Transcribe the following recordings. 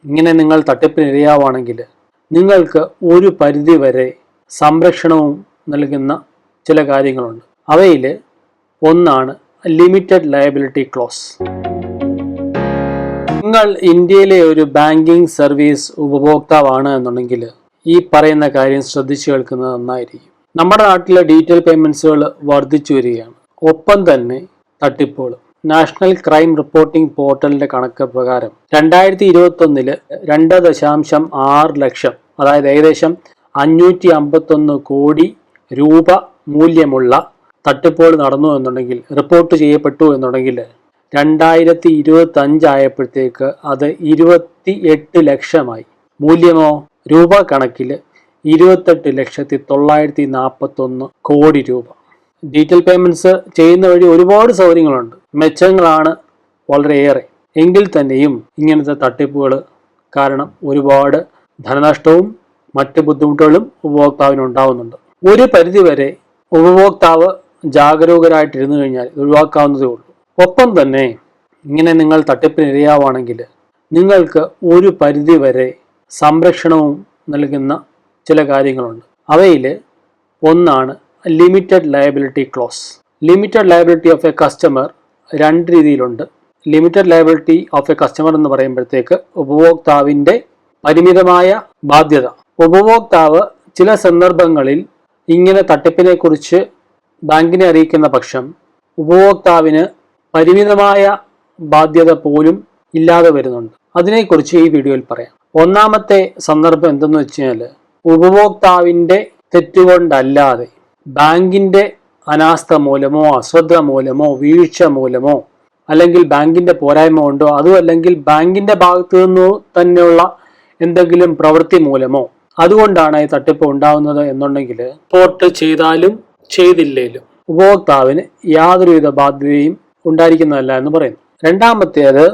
ഇങ്ങനെ നിങ്ങൾ തട്ടിപ്പിനിരയാവാണെങ്കിൽ നിങ്ങൾക്ക് ഒരു പരിധിവരെ സംരക്ഷണവും നൽകുന്ന ചില കാര്യങ്ങളുണ്ട്. അവയിൽ ഒന്നാണ് ലിമിറ്റഡ് ലയബിലിറ്റി ക്ലോസ്. നിങ്ങൾ ഇന്ത്യയിലെ ഒരു ബാങ്കിങ് സർവീസ് ഉപഭോക്താവാണ് എന്നുണ്ടെങ്കിൽ ഈ പറയുന്ന കാര്യം ശ്രദ്ധിച്ചു കേൾക്കുന്നത് നന്നായിരിക്കും. നമ്മുടെ നാട്ടിലെ ഡിജിറ്റൽ പേയ്മെന്റ്സുകൾ വർദ്ധിച്ചു വരികയാണ്. ഒപ്പം തന്നെ തട്ടിപ്പുകൾ. നാഷണൽ ക്രൈം റിപ്പോർട്ടിംഗ് പോർട്ടലിന്റെ കണക്ക് പ്രകാരം 2021 2.6 ലക്ഷം, അതായത് ഏകദേശം 551 കോടി രൂപ മൂല്യമുള്ള തട്ടിപ്പുകൾ നടന്നു എന്നുണ്ടെങ്കിൽ, റിപ്പോർട്ട് ചെയ്യപ്പെട്ടു എന്നുണ്ടെങ്കിൽ 2025 ആയപ്പോഴത്തേക്ക് അത് 28 ലക്ഷമായി. മൂല്യമോ രൂപ കണക്കിൽ 28,941 കോടി രൂപ. ഡിജിറ്റൽ പേയ്മെന്റ്സ് ചെയ്യുന്ന വഴി ഒരുപാട് സൗകര്യങ്ങളുണ്ട്, മെച്ചങ്ങളാണ് വളരെയേറെ. എങ്കിൽ തന്നെയും ഇങ്ങനത്തെ തട്ടിപ്പുകൾ കാരണം ഒരുപാട് ധനനഷ്ടവും മറ്റ് ബുദ്ധിമുട്ടുകളും ഉപഭോക്താവിന് ഉണ്ടാവുന്നുണ്ട്. ഒരു പരിധിവരെ ഉപഭോക്താവ് ജാഗരൂകരായിട്ടിരുന്നു കഴിഞ്ഞാൽ ഒഴിവാക്കാവുന്നതേ ഉള്ളൂ. ഒപ്പം തന്നെ ഇങ്ങനെ നിങ്ങൾ തട്ടിപ്പിനിരയാവാണെങ്കിൽ നിങ്ങൾക്ക് ഒരു പരിധിവരെ സംരക്ഷണവും നൽകുന്ന ചില കാര്യങ്ങളുണ്ട്. അവയിൽ ഒന്നാണ് limited liability close. Limited liability of A customer രണ്ട് രീതിയിലുണ്ട്. Limited liability of A customer എന്ന് പറയുമ്പോഴത്തേക്ക് ഉപഭോക്താവിൻ്റെ പരിമിതമായ ബാധ്യത. ഉപഭോക്താവ് ചില സന്ദർഭങ്ങളിൽ ഇങ്ങനെ തട്ടിപ്പിനെ കുറിച്ച് ബാങ്കിനെ അറിയിക്കുന്ന പക്ഷം ഉപഭോക്താവിന് പരിമിതമായ ബാധ്യത പോലും ഇല്ലാതെ വരുന്നുണ്ട്. അതിനെക്കുറിച്ച് ഈ വീഡിയോയിൽ പറയാം. ഒന്നാമത്തെ സന്ദർഭം എന്തെന്ന് വെച്ച് കഴിഞ്ഞാൽ, ഉപഭോക്താവിൻ്റെ തെറ്റുകൊണ്ടല്ലാതെ ബാങ്കിൻ്റെ അനാസ്ഥ മൂലമോ അശ്രദ്ധ മൂലമോ വീഴ്ച മൂലമോ അല്ലെങ്കിൽ ബാങ്കിൻ്റെ പോരായ്മ കൊണ്ടോ അതും അല്ലെങ്കിൽ ബാങ്കിൻ്റെ ഭാഗത്തു നിന്നു തന്നെയുള്ള എന്തെങ്കിലും പ്രവൃത്തി മൂലമോ അതുകൊണ്ടാണ് ഈ തട്ടിപ്പ് ഉണ്ടാവുന്നത് എന്നുണ്ടെങ്കിൽ റിപ്പോർട്ട് ചെയ്താലും ചെയ്തില്ലേലും ഉപഭോക്താവിന് യാതൊരുവിധ ബാധ്യതയും ഉണ്ടായിരിക്കുന്നതല്ല എന്ന് പറയുന്നു. രണ്ടാമത്തേത്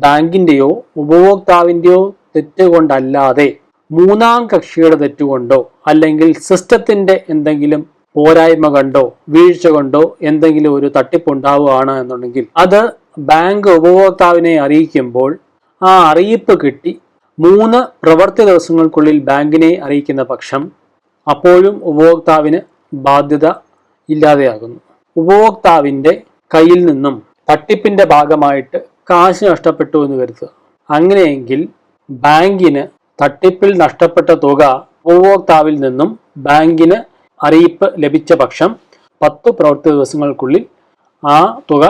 ബാങ്കിൻ്റെയോ ഉപഭോക്താവിൻ്റെയോ തെറ്റുകൊണ്ടല്ലാതെ മൂന്നാം കക്ഷിയുടെ തെറ്റുകൊണ്ടോ അല്ലെങ്കിൽ സിസ്റ്റത്തിന്റെ എന്തെങ്കിലും പോരായ്മ കൊണ്ടോ വീഴ്ച കൊണ്ടോ എന്തെങ്കിലും ഒരു തട്ടിപ്പ് ഉണ്ടാവുകയാണ് എന്നുണ്ടെങ്കിൽ അത് ബാങ്ക് ഉപഭോക്താവിനെ അറിയിക്കുമ്പോൾ ആ അറിയിപ്പ് കിട്ടി 3 പ്രവൃത്തി ദിവസങ്ങൾക്കുള്ളിൽ ബാങ്കിനെ അറിയിക്കുന്ന പക്ഷം അപ്പോഴും ഉപഭോക്താവിന് ബാധ്യത ഇല്ലാതെയാകുന്നു. ഉപഭോക്താവിൻ്റെ കയ്യിൽ നിന്നും തട്ടിപ്പിന്റെ ഭാഗമായിട്ട് കാശ് നഷ്ടപ്പെട്ടു എന്ന് കരുതുക. അങ്ങനെയെങ്കിൽ ബാങ്കിന് തട്ടിപ്പിൽ നഷ്ടപ്പെട്ട തുക ഉപഭോക്താവിൽ നിന്നും ബാങ്കിന് അറിയിപ്പ് ലഭിച്ച പക്ഷം 10 പ്രവൃത്തി ദിവസങ്ങൾക്കുള്ളിൽ ആ തുക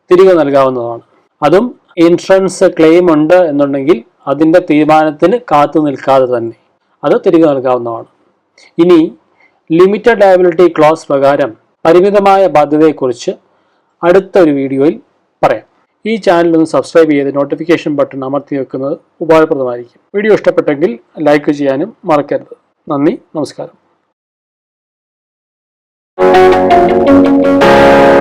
തിരികെ നൽകാവുന്നതാണ്. അതും ഇൻഷുറൻസ് ക്ലെയിം ഉണ്ട് എന്നുണ്ടെങ്കിൽ അതിൻ്റെ തീരുമാനത്തിന് കാത്തു നിൽക്കാതെ തന്നെ അത് തിരികെ നൽകാവുന്നതാണ്. ഇനി ലിമിറ്റഡ് ലയബിലിറ്റി ക്ലോസ് പ്രകാരം പരിമിതമായ ബാധ്യതയെക്കുറിച്ച് അടുത്തൊരു വീഡിയോയിൽ പറയാം. ഈ ചാനൽ ഒന്ന് സബ്സ്ക്രൈബ് ചെയ്ത് നോട്ടിഫിക്കേഷൻ ബട്ടൺ അമർത്തി വെക്കുന്നത് ഉപകാരപ്രദമായിരിക്കും. വീഡിയോ ഇഷ്ടപ്പെട്ടെങ്കിൽ ലൈക്ക് ചെയ്യാനും മറക്കരുത്. നന്ദി, നമസ്കാരം.